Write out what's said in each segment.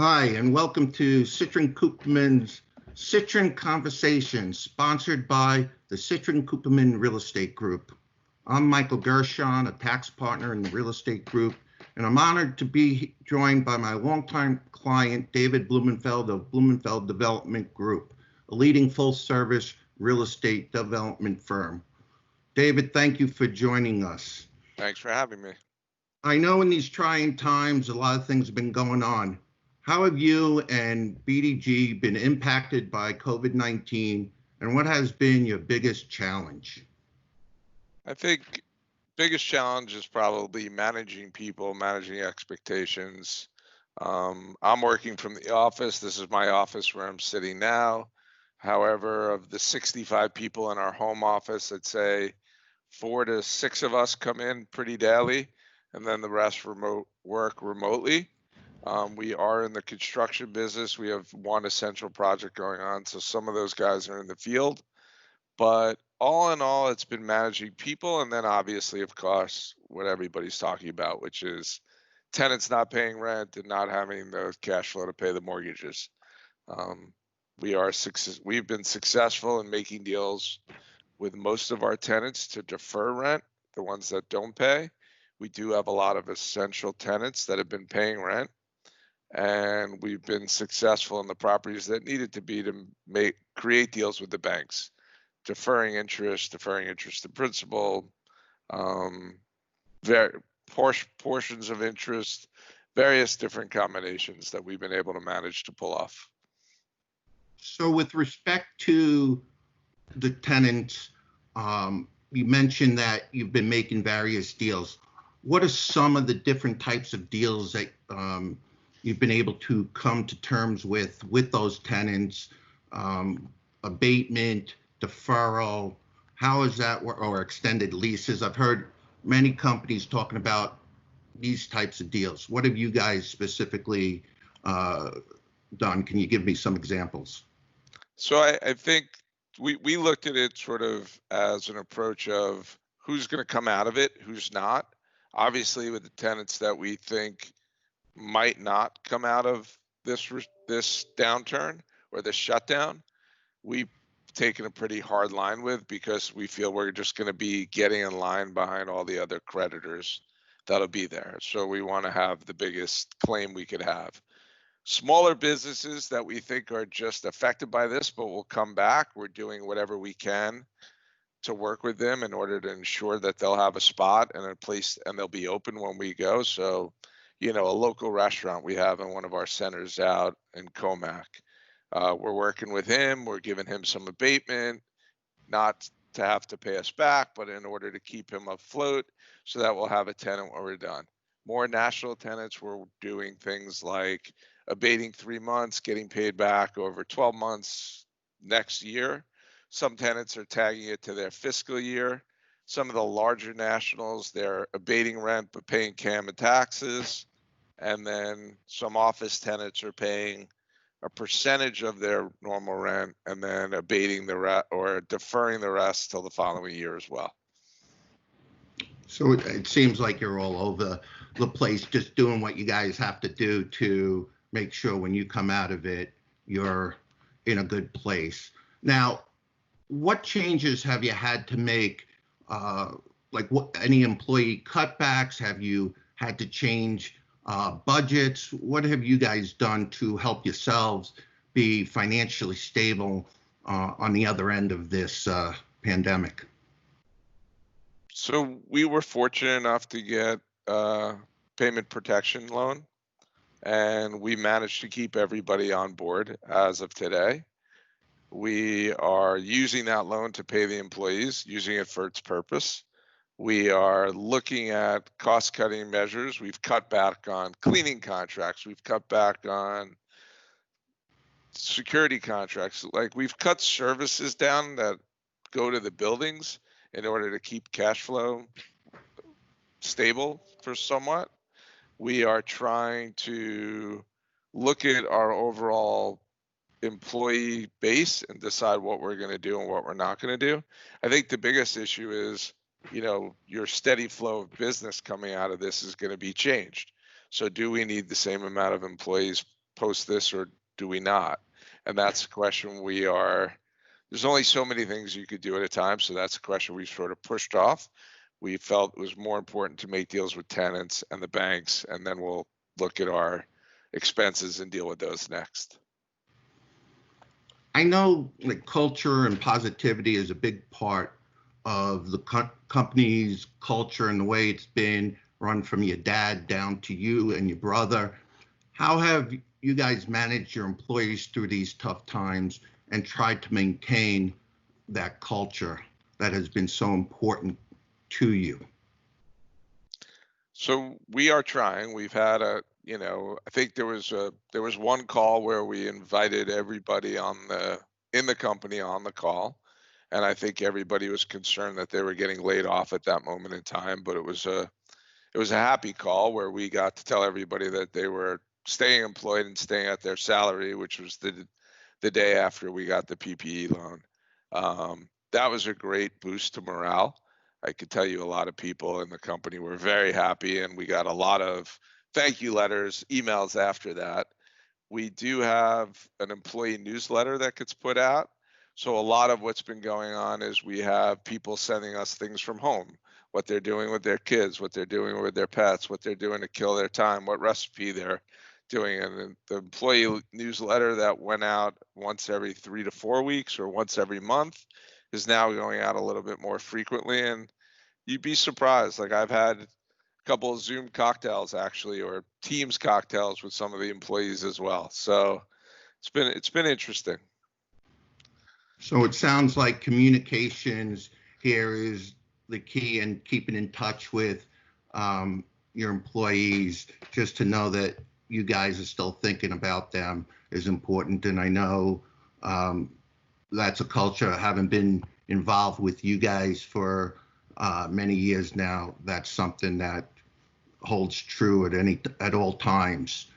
Hi, and welcome to Citrin Cooperman's Citrin Conversations, sponsored by the Citrin Cooperman Real Estate Group. I'm Michael Gershon, a tax partner in the real estate group, and I'm honored to be joined by my longtime client, David Blumenfeld of Blumenfeld Development Group, a leading full-service real estate development firm. David, thank you for joining us. Thanks for having me. I know in these trying times, a lot of things have been going on. How have you and BDG been impacted by COVID-19, and what has been your biggest challenge? I think biggest challenge is probably managing people, managing expectations. I'm working from the office. This is my office where I'm sitting now. However, of the 65 people in our home office, I'd say 4 to 6 of us come in pretty daily, and then the rest work remotely. We are in the construction business. We have one essential project going on, so some of those guys are in the field. But all in all, it's been managing people, and then obviously, of course, what everybody's talking about, which is tenants not paying rent and not having the cash flow to pay the mortgages. We've been successful in making deals with most of our tenants to defer rent, the ones that don't pay. We do have a lot of essential tenants that have been paying rent, and we've been successful in the properties that needed to be to create deals with the banks, deferring interest to principal, portions of interest, various different combinations that we've been able to manage to pull off. So with respect to the tenants, you mentioned that you've been making various deals. What are some of the different types of deals that you've been able to come to terms with those tenants? Abatement, deferral, how is that, or extended leases? I've heard many companies talking about these types of deals. What have you guys specifically done? Can you give me some examples? So I think we looked at it sort of as an approach of who's going to come out of it, who's not. Obviously, with the tenants that we think might not come out of this downturn or this shutdown, we've taken a pretty hard line with, because we feel we're just going to be getting in line behind all the other creditors that'll be there. So we want to have the biggest claim we could have. Smaller businesses that we think are just affected by this but will come back, we're doing whatever we can to work with them in order to ensure that they'll have a spot and a place and they'll be open when we go. So, a local restaurant we have in one of our centers out in Comac, we're working with him. We're giving him some abatement, not to have to pay us back, but in order to keep him afloat so that we'll have a tenant when we're done. More national tenants, we're doing things like abating 3 months, getting paid back over 12 months next year. Some tenants are tagging it to their fiscal year. Some of the larger nationals, they're abating rent but paying CAM and taxes. And then some office tenants are paying a percentage of their normal rent and then abating the rest or deferring the rest till the following year as well. So it seems like you're all over the place, just doing what you guys have to do to make sure when you come out of it, you're in a good place. Now, what changes have you had to make? Any employee cutbacks? Have you had to change budgets? What have you guys done to help yourselves be financially stable on the other end of this pandemic? So we were fortunate enough to get a payment protection loan, and we managed to keep everybody on board as of today. We are using that loan to pay the employees, using it for its purpose. We are looking at cost-cutting measures. We've cut back on cleaning contracts. We've cut back on security contracts. We've cut services down that go to the buildings in order to keep cash flow stable for somewhat. We are trying to look at our overall employee base and decide what we're going to do and what we're not going to do. I think the biggest issue is, your steady flow of business coming out of this is going to be changed. So do we need the same amount of employees post this or do we not? And that's a question there's only so many things you could do at a time. So that's a question we sort of pushed off. We felt it was more important to make deals with tenants and the banks, and then we'll look at our expenses and deal with those next. I know like culture and positivity is a big part of the company's culture and the way it's been run from your dad down to you and your brother. How have you guys managed your employees through these tough times and tried to maintain that culture that has been so important to you? So we are trying. We've had I think there was one call where we invited everybody in the company on the call, and I think everybody was concerned that they were getting laid off at that moment in time. But it was a happy call where we got to tell everybody that they were staying employed and staying at their salary, which was the day after we got the PPE loan. That was a great boost to morale. I could tell you a lot of people in the company were very happy, and we got a lot of thank you letters, emails after that. We do have an employee newsletter that gets put out. So a lot of what's been going on is we have people sending us things from home, what they're doing with their kids, what they're doing with their pets, what they're doing to kill their time, what recipe they're doing. And the employee newsletter that went out once every 3 to 4 weeks or once every month is now going out a little bit more frequently. And you'd be surprised. Like I've had a couple of Zoom cocktails actually, or Teams cocktails with some of the employees as well. So it's been interesting. So it sounds like communications here is the key, and keeping in touch with your employees just to know that you guys are still thinking about them is important. And I know that's a culture, having been involved with you guys for many years now. That's something that holds true at all times.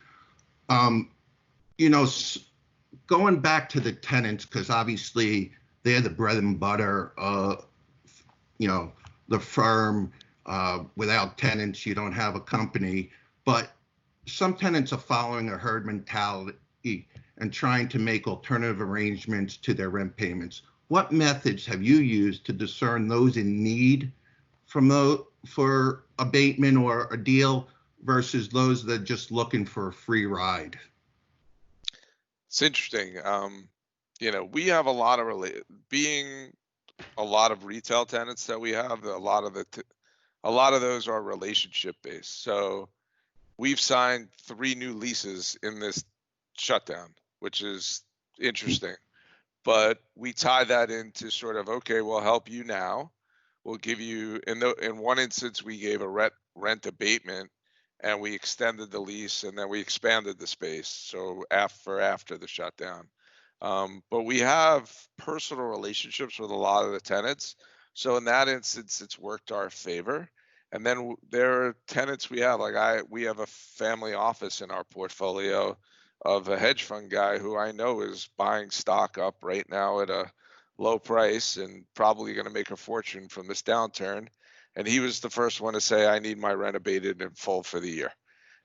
Going back to the tenants, because obviously they're the bread and butter of the firm. Without tenants, you don't have a company. But some tenants are following a herd mentality and trying to make alternative arrangements to their rent payments. What methods have you used to discern those in need for abatement or a deal versus those that are just looking for a free ride? It's interesting. We have a lot of being a lot of retail tenants that we have. A lot of those are relationship based. So we've signed 3 new leases in this shutdown, which is interesting. But we tie that into sort of, okay, we'll help you now. We'll give you, in one instance, we gave a rent abatement, and we extended the lease, and then we expanded the space. So after the shutdown. But we have personal relationships with a lot of the tenants. So in that instance, it's worked our favor. And then there are tenants we have, we have a family office in our portfolio of a hedge fund guy who I know is buying stock up right now at a low price and probably going to make a fortune from this downturn. And he was the first one to say, I need my rent abated in full for the year.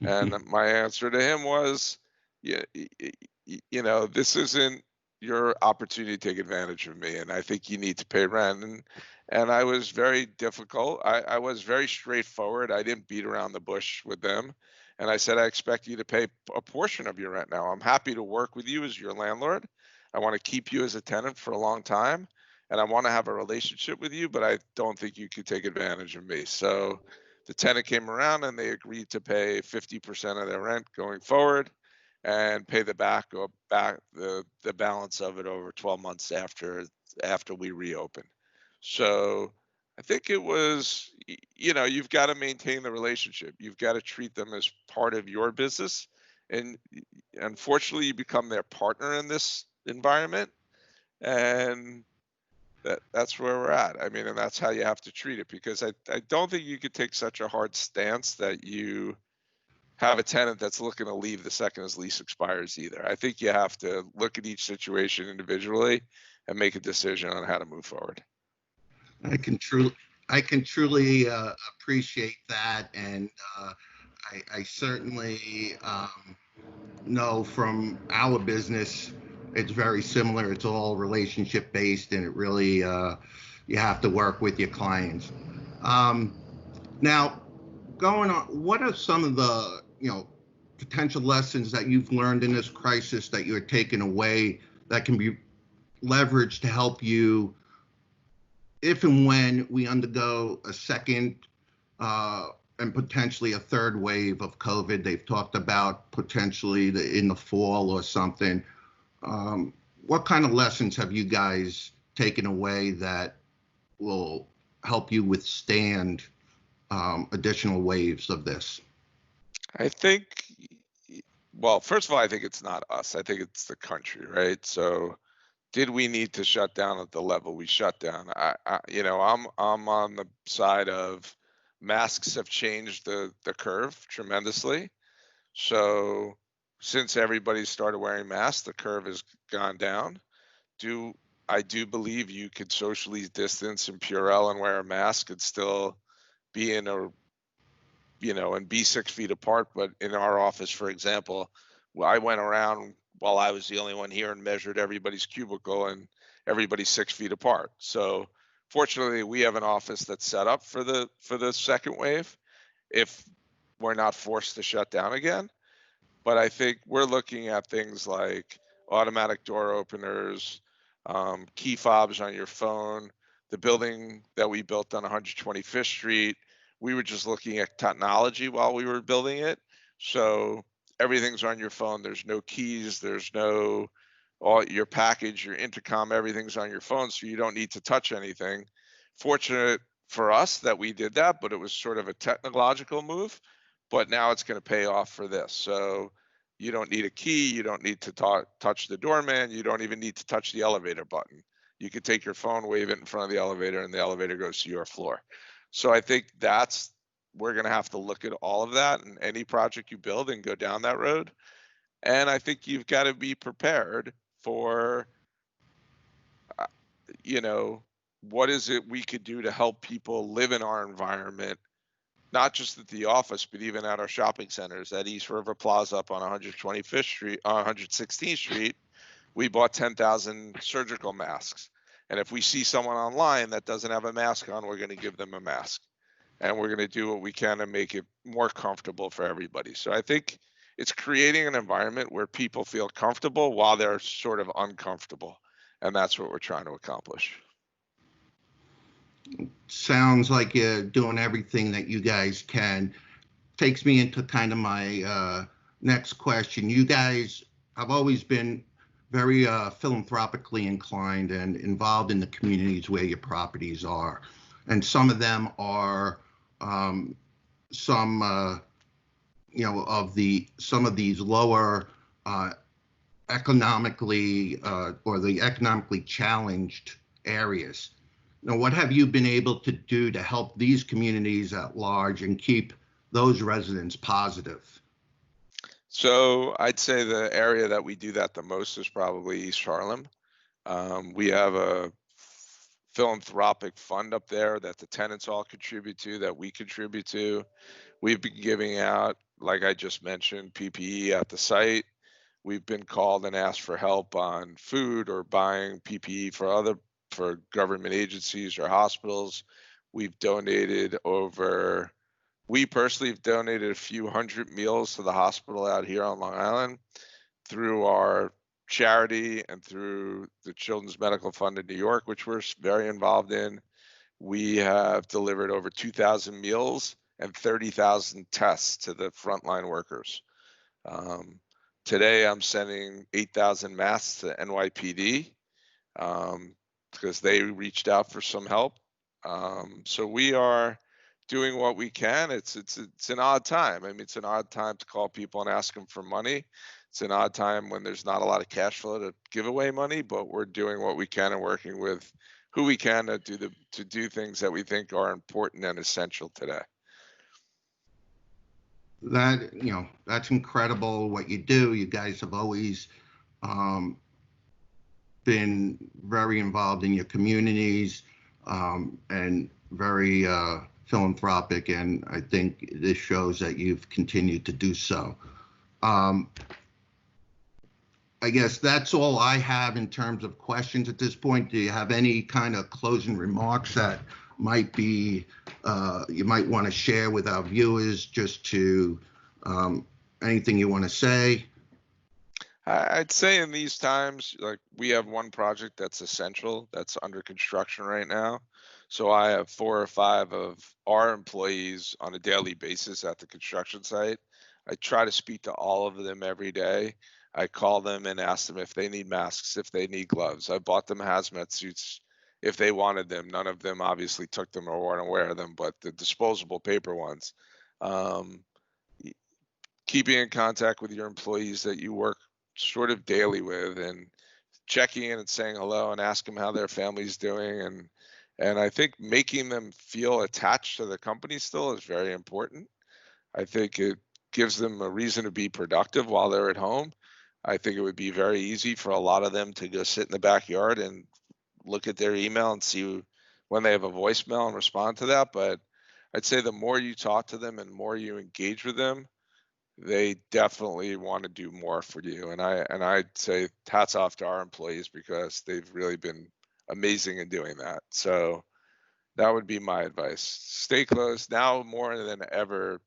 And my answer to him was, this isn't your opportunity to take advantage of me, and I think you need to pay rent. And I was very difficult. I was very straightforward. I didn't beat around the bush with them. And I said, I expect you to pay a portion of your rent now. I'm happy to work with you as your landlord. I want to keep you as a tenant for a long time, and I want to have a relationship with you, but I don't think you could take advantage of me. So the tenant came around and they agreed to pay 50% of their rent going forward and pay the balance of it over 12 months after we reopen. So I think it was, you've got to maintain the relationship. You've got to treat them as part of your business. And unfortunately, you become their partner in this environment. And that's where we're at. I mean, and that's how you have to treat it, because I don't think you could take such a hard stance that you have a tenant that's looking to leave the second his lease expires either. I think you have to look at each situation individually and make a decision on how to move forward. I can truly appreciate that, and I certainly know from our business, it's very similar. It's all relationship based, and it really you have to work with your clients. Um, Now, going on, what are some of the potential lessons that you've learned in this crisis that you're taking away that can be leveraged to help you if and when we undergo a second uh, and potentially a third wave of COVID? They've talked about potentially in the fall or something. What kind of lessons have you guys taken away that will help you withstand additional waves of this? I think, well, first of all, I think it's not us. I think it's the country, right? So, did we need to shut down at the level we shut down? I'm on the side of masks have changed the curve tremendously. So, since everybody started wearing masks, the curve has gone down. Do I do believe you could socially distance in Purell and wear a mask and still be in a and be 6 feet apart. But in our office, for example, I went around while I was the only one here and measured everybody's cubicle, and everybody's 6 feet apart. So fortunately, we have an office that's set up for the second wave if we're not forced to shut down again. But I think we're looking at things like automatic door openers, key fobs on your phone. The building that we built on 125th Street, we were just looking at technology while we were building it. So everything's on your phone. There's no keys. There's no all your package, your intercom, everything's on your phone, so you don't need to touch anything. Fortunate for us that we did that, but it was sort of a technological move. But now it's going to pay off for this. So you don't need a key. You don't need to touch the doorman. You don't even need to touch the elevator button. You could take your phone, wave it in front of the elevator, and the elevator goes to your floor. So I think we're going to have to look at all of that in any project you build and go down that road. And I think you've got to be prepared for, what is it we could do to help people live in our environment, not just at the office, but even at our shopping centers. At East River Plaza up on 125th Street, 116th Street, we bought 10,000 surgical masks. And if we see someone online that doesn't have a mask on, we're going to give them a mask. And we're going to do what we can to make it more comfortable for everybody. So I think it's creating an environment where people feel comfortable while they're sort of uncomfortable. And that's what we're trying to accomplish. Sounds like you're doing everything that you guys can. Takes me into kind of my next question. You guys have always been very philanthropically inclined and involved in the communities where your properties are. And some of them are some of these lower economically or the economically challenged areas. Now, what have you been able to do to help these communities at large and keep those residents positive? So I'd say the area that we do that the most is probably East Harlem. We have a philanthropic fund up there that the tenants all contribute to, that we contribute to. We've been giving out, like I just mentioned, PPE at the site. We've been called and asked for help on food or buying PPE for government agencies or hospitals. We personally have donated a few hundred meals to the hospital out here on Long Island through our charity and through the Children's Medical Fund in New York, which we're very involved in. We have delivered over 2,000 meals and 30,000 tests to the frontline workers. Today, I'm sending 8,000 masks to NYPD because they reached out for some help. So we are doing what we can. It's an odd time. I mean, it's an odd time to call people and ask them for money. It's an odd time when there's not a lot of cash flow to give away money, but we're doing what we can and working with who we can to do things that we think are important and essential today. That's incredible what you do. You guys have always been very involved in your communities and very philanthropic, and I think this shows that you've continued to do so. I guess that's all I have in terms of questions at this point. Do you have any kind of closing remarks that might be, you might want to share with our viewers, just to, anything you want to say? I'd say in these times, like, we have one project that's essential that's under construction right now. So I have 4 or 5 of our employees on a daily basis at the construction site. I try to speak to all of them every day. I call them and ask them if they need masks, if they need gloves. I bought them hazmat suits if they wanted them. None of them obviously took them or weren't aware of them, but the disposable paper ones. Um, Keeping in contact with your employees that you work sort of daily with, and checking in and saying hello and ask them how their family's doing, and I think making them feel attached to the company still is very important. I think it gives them a reason to be productive while they're at home. I think it would be very easy for a lot of them to go sit in the backyard and look at their email and see when they have a voicemail and respond to that. But I'd say the more you talk to them and more you engage with them, they definitely want to do more for you. And I'd say hats off to our employees, because they've really been amazing in doing that. So that would be my advice. Stay close now more than ever.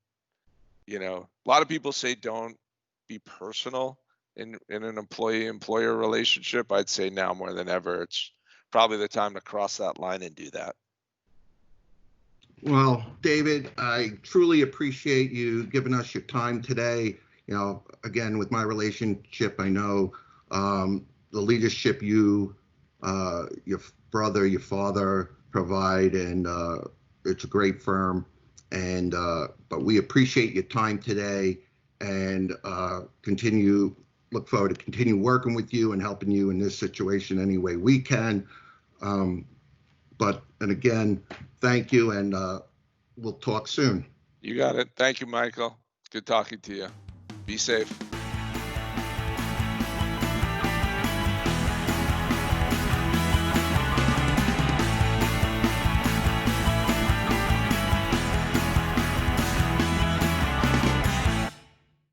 A lot of people say don't be personal in an employee-employer relationship. I'd say now more than ever, it's probably the time to cross that line and do that. Well, David, I truly appreciate you giving us your time today. Again, with my relationship, I know the leadership you, your brother, your father provide, and it's a great firm. And but we appreciate your time today, and look forward to continue working with you and helping you in this situation any way we can. And again, thank you, and we'll talk soon. You got it. Thank you, Michael. Good talking to you. Be safe.